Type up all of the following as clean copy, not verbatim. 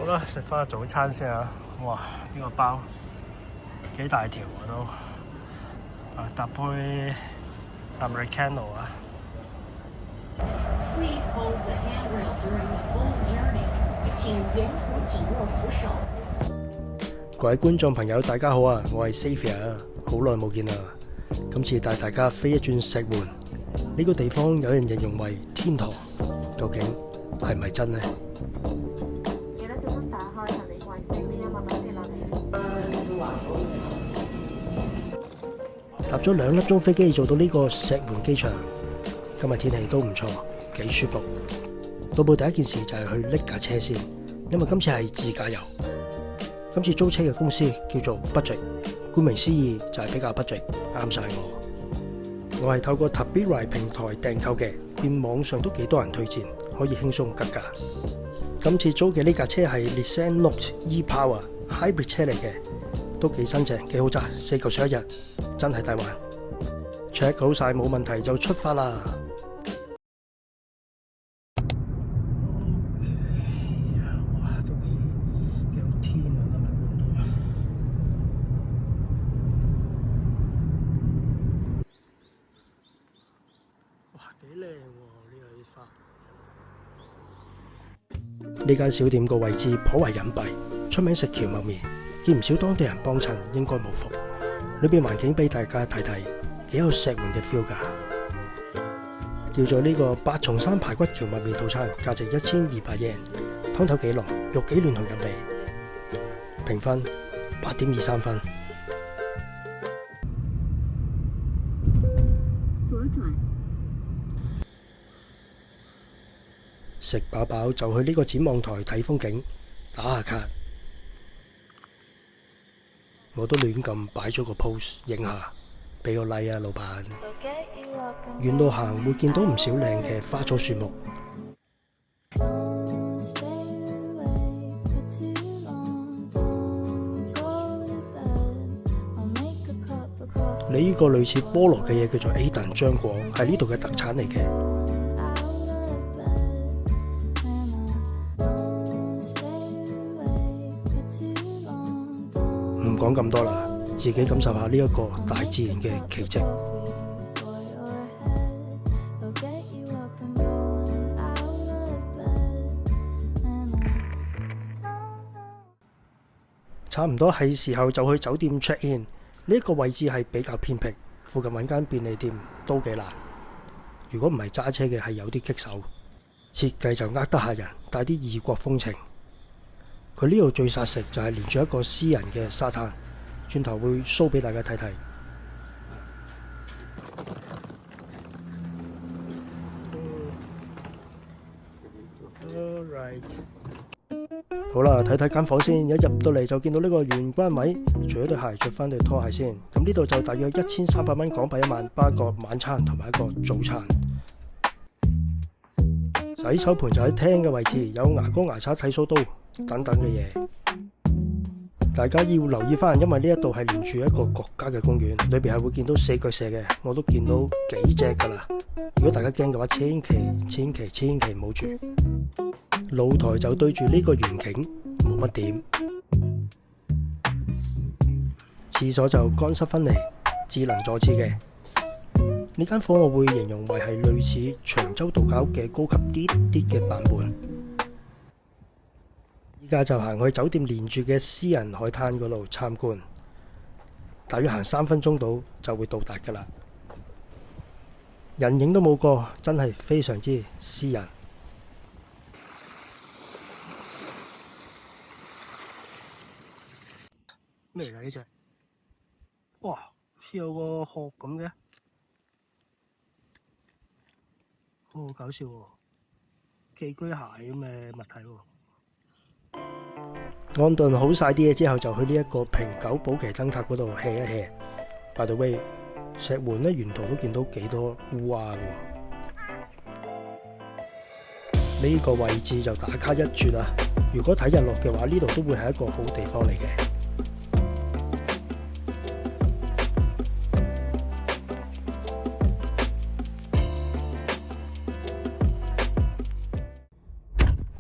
啦，食翻個早餐先啊！哇，呢個包幾大條啊都，搭杯 Americano 啊！ Please hold the handrail during the full journey. 請沿途緊握扶手。各位觀眾朋友，大家好啊！我係 Xavier， 好耐冇見啦。今次帶大家飛一轉石門，呢個地方有人形容為天堂，究竟係咪真呢？記得小心打開行李櫃，俾呢一個等跌落嚟。搭咗2粒鐘飛機做到呢個石門機場，今日天氣都唔錯，幾舒服。到步第一件事就係去拎架車先，因為今次係自駕遊。今次租車嘅公司叫做 Budget， 顧名思義就係比較 budget， 啱晒我。我係透過 Tabiride 平台訂購嘅，見網上都幾多人推薦，可以輕鬆格價。今次租嘅呢架車係 Nissan Note E-Power Hybrid 車嚟嘅，都幾新淨，幾好揸，4嚿水1日，真係抵玩。check 好晒冇問題就出發啦。哇，都幾好天啊！今日嗰度，哇，幾靚喎呢個花。呢間小店個位置頗為隱蔽，出名食蕎麥麵，見唔少當地人幫襯，應該冇伏。裏邊環境俾大家睇睇，幾有石門嘅 feel 㗎。叫做呢個8重山排骨蕎麥麵套餐，價值1200 yen， 湯頭幾濃，肉幾嫩同入味。評分8.23分。左轉。食飽飽就去呢個展望台睇風景，打下卡。我都亂咁擺咗個 pose 影下，俾個 like 啊，老闆。沿路行會見到唔少靚嘅花草樹木。你呢個類似菠蘿嘅嘢叫做 Aden 漿果，係呢度嘅特產嚟嘅。唔講咁多啦，自己感受下呢一個大自然嘅奇蹟。差唔多係時候就去酒店 check in。呢一個位置係比較偏僻，附近揾間便利店都幾難。如果唔係揸車嘅係有啲棘手。設計就呃得下人，帶啲異國風情。佢呢度最殺食就係連住一個私人嘅沙灘，轉頭會 show 俾大家睇睇。好啦，睇睇間房先。一入到嚟就見到呢個玄關位，除咗對鞋，着翻對拖鞋先。咁呢度就大約1300蚊港幣1晚，包一個晚餐同埋一個早餐。洗手盆就喺廳嘅位置，有牙膏、牙刷、剃鬚刀等等嘅嘢。大家要留意翻，因為呢一度係連住一個國家嘅公園，裏邊係會見到4腳蛇嘅，我都見到幾隻噶啦。如果大家驚嘅話，千祈唔好住。露台就對住呢個園景，冇乜點。廁所就乾濕分離，智能坐廁嘅。呢間房我會形容為係類似長洲度假屋嘅高級啲嘅版本。依家就行去酒店連住嘅私人海灘嗰度參觀，大約行3分鐘到就會到達噶啦。人影都冇個，真係非常之私人。咩嚟㗎呢隻？哇，好似有個殼咁嘅，好搞笑喎！寄居蟹咁嘅物體喎。安頓好晒啲嘢之後，就去呢一個平久保期燈塔嗰度 hea 一 hea。By the way，石門呢沿途都見到幾多烏鴉喎。呢個位置就打卡一絕啦！如果睇日落嘅話，呢度都會係一個好地方嚟嘅。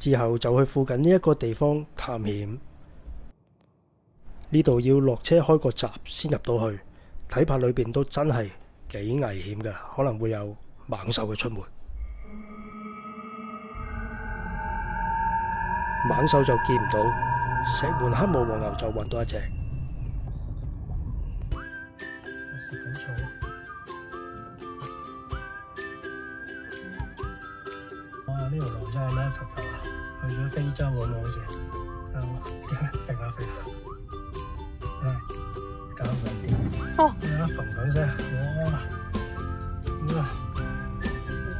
之後就去附近呢一個地方探險。呢度要落車開個閘先入到去，睇怕裏邊都真係幾危險㗎，可能會有猛獸嘅出沒。猛獸就見唔到，石門黑毛黃牛就揾到一隻。食緊草。哇！呢條路真係咩石頭啊？去咗非洲咁啊，好似。揈下揈下。搞唔掂。哦。揈緊聲，哇！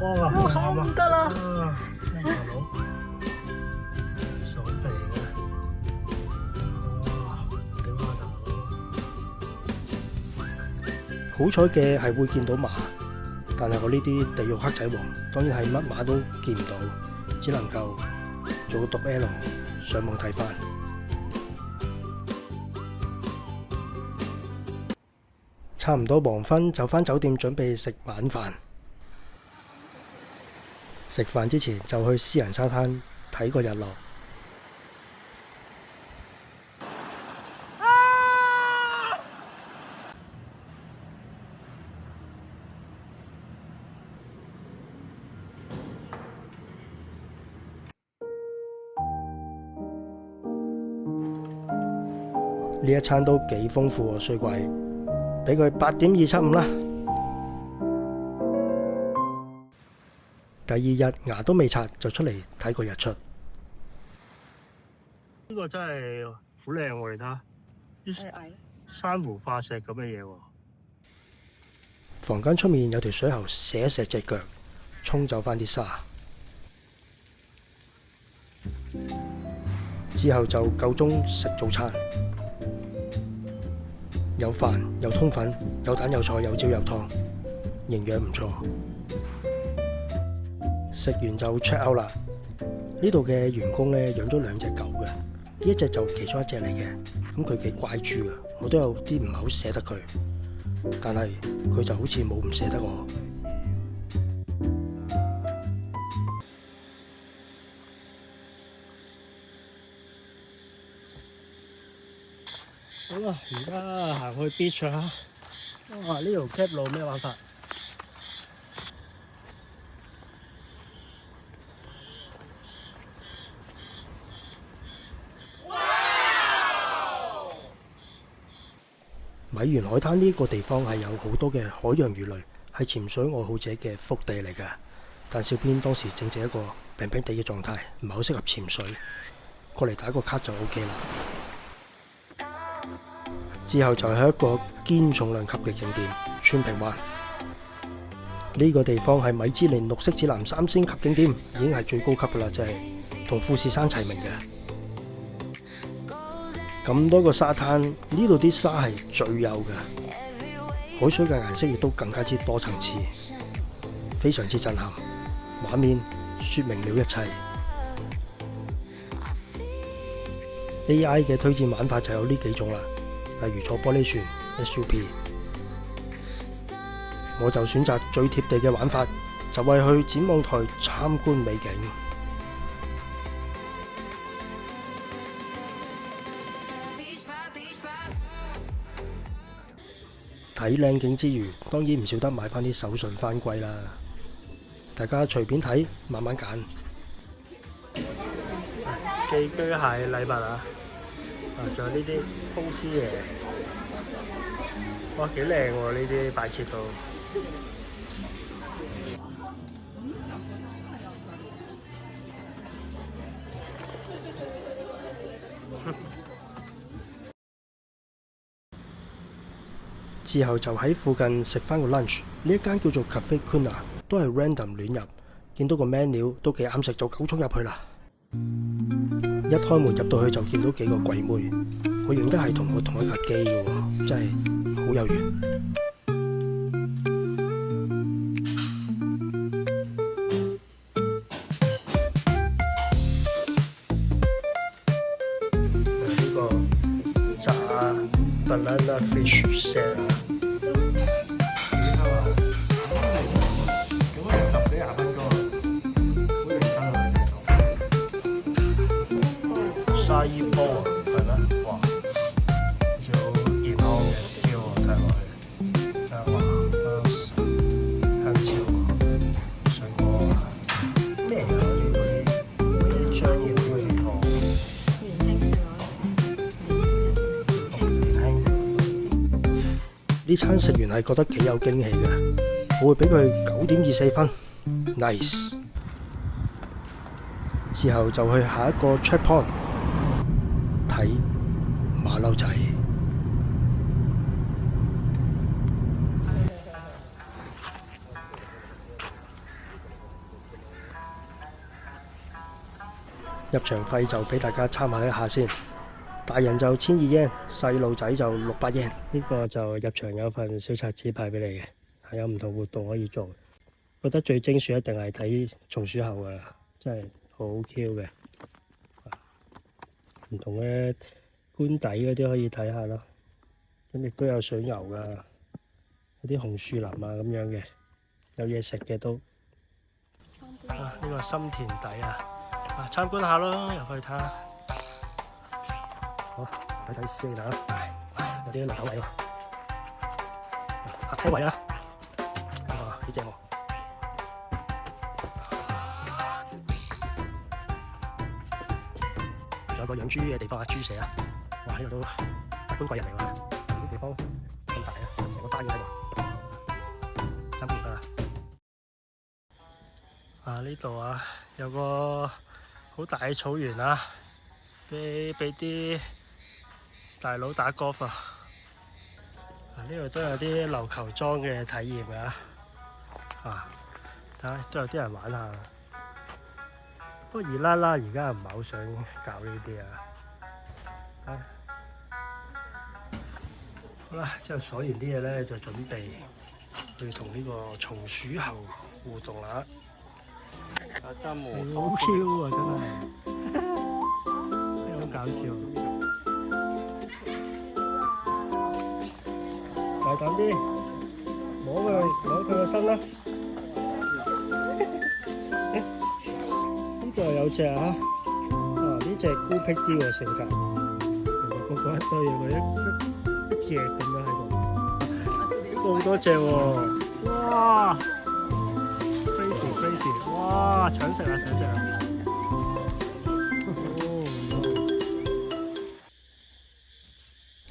哇！好唔得啦！大佬，爽地嘅，哇！點啊大佬？好彩嘅係會見到馬，但係我呢啲地獄黑仔王，當然係乜馬都見唔到，只能夠做個讀 L 上網睇翻。差唔多黃昏就返酒店準備食晚飯。食飯之前就去私人沙灘睇個日落。呢一餐都幾豐富喎，衰鬼，俾佢8.275啦。第二日牙都未刷就出嚟睇個日出。呢個真係好靚喎，你睇下啲珊瑚化石咁嘅嘢喎。房間出面有條水喉寫石隻腳，沖走返啲沙。之後就夠鐘食早餐，有飯有通粉有蛋有菜有椒有湯，營養唔錯。食完就 check out 啦。呢度嘅員工咧養咗2隻狗嘅，呢一隻就其中一隻嚟嘅。咁佢幾乖豬啊，我都有啲唔係好捨得佢，但係佢就好似冇唔捨得我。好啦，而家行去 beach 啊！哇，呢條 cap 路咩玩法？米原海灘呢個地方係有好多嘅海洋魚類，係潛水愛好者嘅福地嚟㗎。但小編當時正值一個病病地嘅狀態，唔係好適合潛水，過嚟打個卡就 OK 啦。之後就係一個堅重量級嘅景點——川平灣。呢個地方係米芝蓮綠色指南3星級景點，已經係最高級㗎啦，即係同富士山齊名嘅。咁多個沙灘，呢度啲沙係最幼嘅，海水嘅顏色亦都更加之多層次，非常之震撼。畫面說明了一切。AI 嘅推薦玩法就有呢幾種啦，例如坐玻璃船 SUP。我就選擇最貼地嘅玩法，就係去展望台參觀美景。睇靚景之餘，當然唔少得買返啲手信返歸啦。大家隨便睇，慢慢揀。寄居蟹禮物啊！仲有呢啲風獅爺，哇，幾靚喎！呢啲擺設到。之後就喺附近食返個 lunch， 呢一間叫做 Cafe Kuna， 都係 random 亂入，見到個 menu 都幾啱食，就狗衝入去啦。一開門入到去就見到幾個鬼妹，我認得係同我同一架機嘅喎，真係好有緣。呢個炸 banana fish set 啊！沙依煲啊，係咩？哇，好似好健康嘅 feel 喎，睇落去。睇下哇，都香蕉喎，水果啊，咩啊？嗰啲商業嗰啲鋪。呢餐食完係覺得幾有驚喜嘅，我會俾佢9.24分 ，nice。之後就去下一個 checkpoint 睇馬騮仔。入場費就俾大家參考一下先，大人就1200 yen，細路仔就600 yen。呢個就入場有份小冊子派俾你嘅，係有唔同活動可以做。覺得最精選一定係睇松鼠猴㗎，真係好 Q 嘅。唔同嘅官邸嗰啲可以睇下咯，咁亦都有水牛㗎，有啲紅樹林啊咁樣嘅，有嘢食嘅都。呢個心田底啊！參觀下咯，入去睇下。好，睇睇先啊！有啲輪頭位喎，泊車位啊！哇，幾正喎！仲有個養豬嘅地方啊，豬舍啊！哇，呢度都大官貴人嚟喎，呢啲地方咁大啊，成個花園喺度，參觀啦！呢度啊，有個好大嘅草原啊，俾啲大佬打 golf 啊！呢度都有啲琉球裝嘅體驗㗎，睇下都有啲人玩下。不過熱辣辣，而家唔係好想搞呢啲啊。好啦，之後鎖完啲嘢咧，就準備去同呢個松鼠猴互動啦。好 Q 啊，真係好搞笑。大膽啲，摸佢個身啦。呢度又有隻啊！呢隻孤僻啲喎性格，人哋個個一堆嘢，佢一隻咁樣喺度。呢個好多隻喎，哇！ crazy， 哇！搶食啊！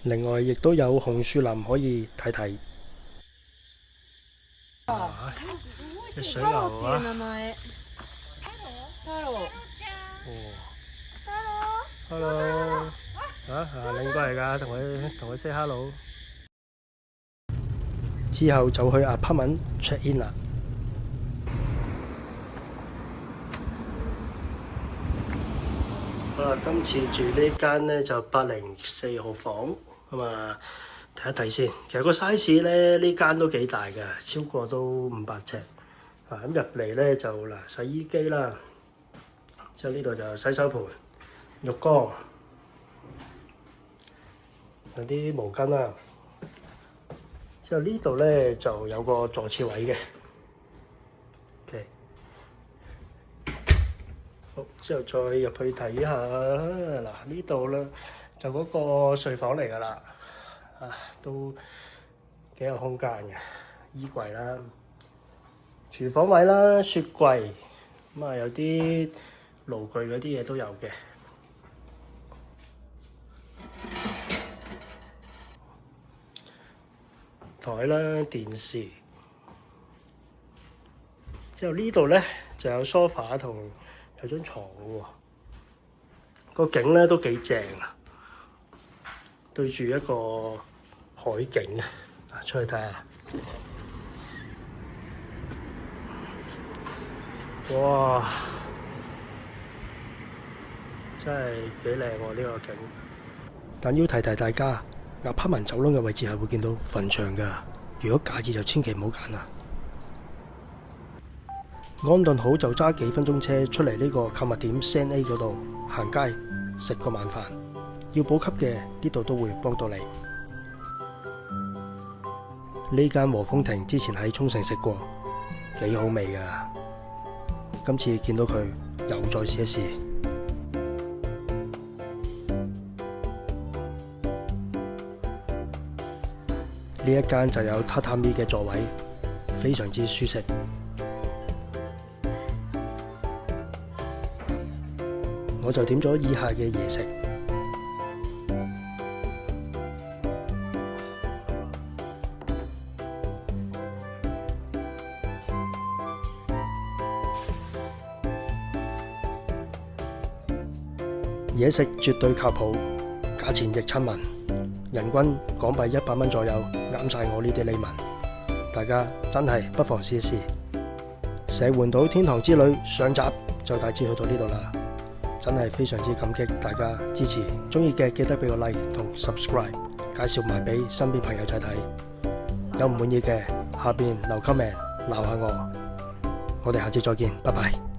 另外，亦都有紅樹林可以睇睇。隻水牛啊！Hello， 領過嚟㗎，同佢 say hello。之後就去 apartment check in 啦。今次住呢間呢就804號房，咁啊睇一睇先。其實個 size 咧呢間都幾大嘅，超過都500尺。咁入嚟呢就嗱洗衣機啦，之後呢度就洗手盆、浴缸，有啲毛巾啦。之後呢度呢就有個坐廁位嘅。好，之後再入去睇下，嗱呢度咧就嗰個睡房嚟㗎啦，都幾有空間嘅，衣櫃啦、廚房位啦、雪櫃，咁啊有啲爐具嗰啲嘢都有嘅。台啦、電視，之後呢度咧就有 sofa 同有張床嘅喎，個景咧都幾正啊！對住一個海景啊，出去睇下。哇！真係幾靚喎呢個景。但要提提大家，apartment走廊嘅位置係會見到墳場㗎，如果假日就千祈唔好揀啊！安頓好就揸幾分鐘車出嚟呢個購物點 Zen A 嗰度行街食個晚飯，要補給嘅呢度都會幫到你。呢間和風亭之前喺沖繩食過，幾好味㗎。今次見到佢又再試一試。呢一間就有榻榻米嘅座位，非常之舒適。我就點咗以下嘅嘢食。嘢食絕對靠譜，價錢亦親民，人均港幣100蚊左右，啱晒我呢啲利民。大家真係不妨試一試。石垣島天堂之旅上集就大致去到呢度啦，真係非常之感激大家支持，中意嘅記得俾個 like 同 subscribe， 介紹埋俾身邊朋友仔睇。有唔滿意嘅下邊留 comment 鬧下我。我哋下次再見，拜拜。